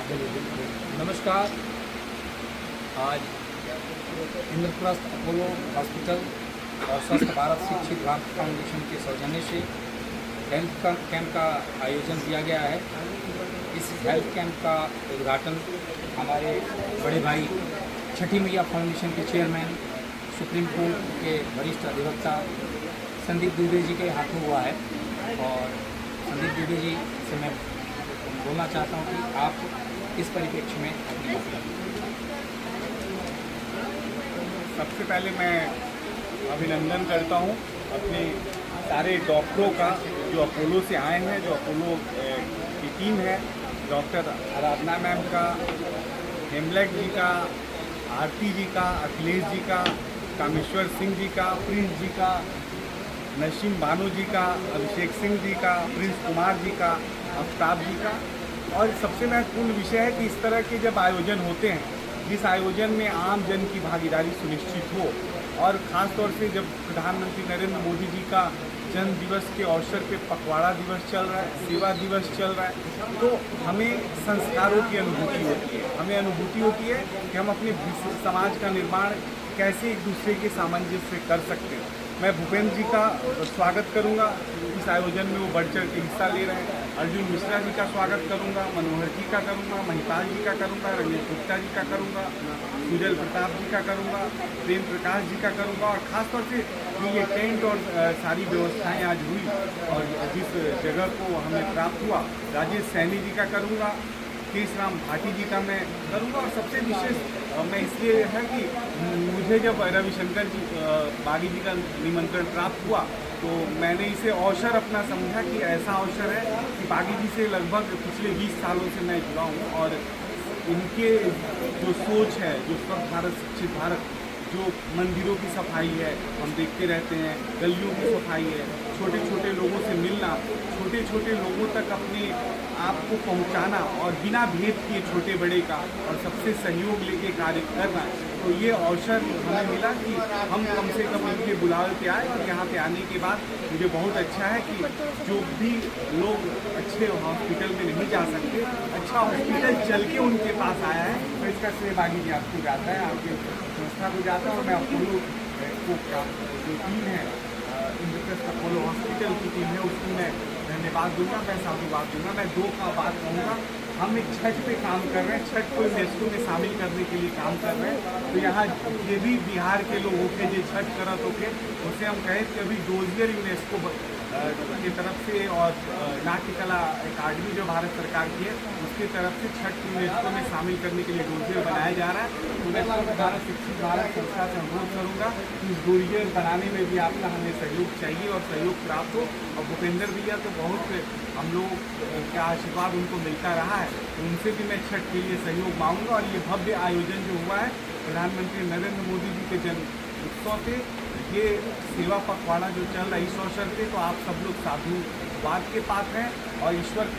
नमस्कार। आज Indraprastha Apollo hospital और स्वस्थ भारत शिक्षित भारत फाउंडेशन के सौजन्य से हेल्थ कैंप का आयोजन किया गया है। इस हेल्थ कैंप का उद्घाटन हमारे बड़े भाई छठी मैया फाउंडेशन के चेयरमैन सुप्रीम कोर्ट के वरिष्ठ अधिवक्ता संदीप दुबे जी के हाथों हुआ है और संदीप दुबे जी से मैं बोलना चाहता हूँ कि आप इस परिप्रेक्ष्य में अपनी बात करें। सबसे पहले मैं अभिनंदन करता हूँ अपने सारे डॉक्टरों का जो अपोलो से आए हैं, जो अपोलो की टीम है, डॉक्टर आराधना मैम का, हेमलेट जी का, आरती जी का, अखिलेश जी का, कामेश्वर सिंह जी का, प्रिंस जी का, नसीम बानो जी का, अभिषेक सिंह जी का, प्रिंस कुमार जी का, आफ्ताब जी का। और सबसे महत्वपूर्ण विषय है कि इस तरह के जब आयोजन होते हैं, जिस आयोजन में आम जन की भागीदारी सुनिश्चित हो, और ख़ास तौर से जब प्रधानमंत्री नरेंद्र मोदी जी का जन्म दिवस के अवसर पे पखवाड़ा दिवस चल रहा है, सेवा दिवस चल रहा है, तो हमें संस्कारों की अनुभूति होती है। हमें अनुभूति होती है कि हम अपने समाज का निर्माण कैसे एक दूसरे के सामंजस्य से कर सकते हैं। मैं भूपेंद्र जी का स्वागत करूंगा, इस आयोजन में वो बढ़ चढ़ के हिस्सा ले रहे हैं। अर्जुन मिश्रा जी का स्वागत करूंगा, मनोहर जी का करूंगा, महिपाल जी का करूंगा, रमेश गुप्ता जी का करूंगा, सुजल प्रताप जी का करूंगा, प्रेम प्रकाश जी का करूंगा। और ख़ासतौर से जो ये टेंट और सारी व्यवस्थाएं आज हुई और जिस जगह को हमें प्राप्त हुआ, राजेश सैनी जी का करूंगा, केशराम भाटी जी का मैं करूँगा। और सबसे विशेष मैं इसलिए है कि मुझे जब रविशंकर जी बागी जी का निमंत्रण प्राप्त हुआ तो मैंने इसे अवसर अपना समझा कि ऐसा अवसर है कि बागी जी से लगभग पिछले 20 सालों से मैं जुड़ा हूँ और इनके जो सोच है, जो स्वच्छ भारत शिक्षित भारत, जो मंदिरों की सफाई है हम देखते रहते हैं, गलियों की सफाई है, छोटे छोटे लोगों से मिलना, छोटे छोटे लोगों तक अपने आप को पहुंचाना और बिना भेद किए छोटे बड़े का और सबसे सहयोग लेके कार्य करना, तो ये अवसर हमें मिला कि हम कम से कम इनके बुलावे पे आए। और यहाँ पे आने के बाद मुझे बहुत अच्छा है कि जो भी लोग अच्छे हॉस्पिटल में नहीं जा सकते, अच्छा हॉस्पिटल चल के उनके पास आया है, तो इसका श्रेय बागी जी आपको जाता है, आपके संस्था को जाता है। और मैं अपोलो को जो टीम है, इंद्रप्रस्थ अपोलो हॉस्पिटल की टीम है, उसको मैं धन्यवाद दूंगा, मैं साधुवाद दूंगा। मैं दो का बात कहूँगा, हम एक छठ पे काम कर रहे हैं, छठ को यूनेस्को में शामिल करने के लिए काम कर रहे हैं। तो यहाँ ये भी बिहार के लोग होके जो छठ करत होके, उससे हम कहें कि अभी डोजियर यूनेस्को की तरफ से और नाट्य कला अकादमी जो भारत सरकार की है, उसकी तरफ से छठ को यूनेस्को में शामिल करने के लिए डोजियर बनाया जा रहा है। तो मैं भारत शिक्षित भारत संस्था से अनुरोध करूँगा कि इस डोजियर बनाने में भी आपका हमें सहयोग चाहिए और सहयोग प्राप्त हो। और भूपेंद्र भैया तो बहुत हम लोग का आशीर्वाद उनको मिलता रहा है, तो उनसे भी मैं छठ के लिए सहयोग मांगूंगा। और ये भव्य आयोजन जो हुआ है प्रधानमंत्री नरेंद्र मोदी जी के जन्म उत्सव पे, ये सेवा पखवाड़ा जो चल रहा है इस अवसर पे, तो आप सब लोग साधुवाद के पात्र हैं। और ईश्वर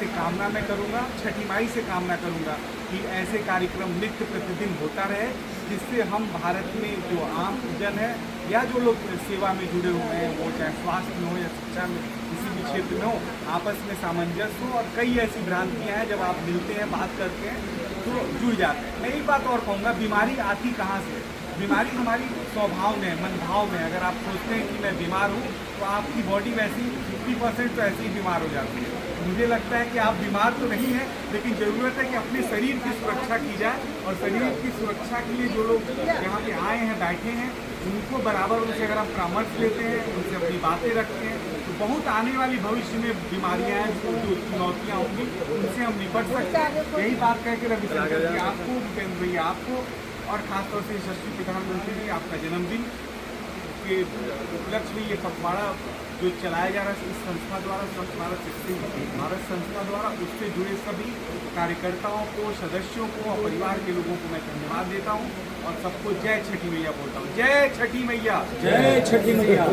से कामना मैं करूँगा, छठी माई से कामना करूँगा कि ऐसे कार्यक्रम नित्य प्रतिदिन होता रहे, जिससे हम भारत में जो आम जन है या जो लोग सेवा में जुड़े हुए हैं, वो चाहे स्वास्थ्य में हो या शिक्षा में, किसी भी क्षेत्र में हो, आपस में सामंजस्य हो। और कई ऐसी भ्रांतियाँ हैं, जब आप मिलते हैं, बात करते हैं, तो जुड़ जाते हैं। मैं एक बात और कहूँगा, बीमारी आती कहाँ से? बीमारी हमारी स्वभाव में, मनभाव में। अगर आप सोचते हैं कि मैं बीमार हूँ, तो आपकी बॉडी वैसी 50% तो ऐसे ही बीमार हो जाती है। मुझे लगता है कि आप बीमार तो नहीं हैं, लेकिन ज़रूरत है कि अपने शरीर की सुरक्षा की जाए। और शरीर की सुरक्षा के लिए जो लोग यहाँ पे आए हैं, बैठे हैं, उनको बराबर उनसे अगर हम परामर्श लेते हैं, उनसे अपनी बातें रखते हैं, तो बहुत आने वाली भविष्य में बीमारियाँ हैं, जो चुनौतियाँ होंगी, उनसे हम निपट सकते हैं। यही बात कह के रविशंकर जी आपको, भूपेंद्र भैया आपको, और ख़ासतौर से यशस्वी प्रधानमंत्री जी आपका जन्मदिन के उपलक्ष्य में ये पखवाड़ा जो चलाया जा रहा है इस संस्था द्वारा, स्वच्छ भारत शिक्षित भारत संस्था द्वारा, उससे जुड़े सभी कार्यकर्ताओं को, सदस्यों को और परिवार के लोगों को मैं धन्यवाद देता हूँ और सबको जय छठी मैया बोलता हूँ। जय छठी मैया, जय छठी मैया।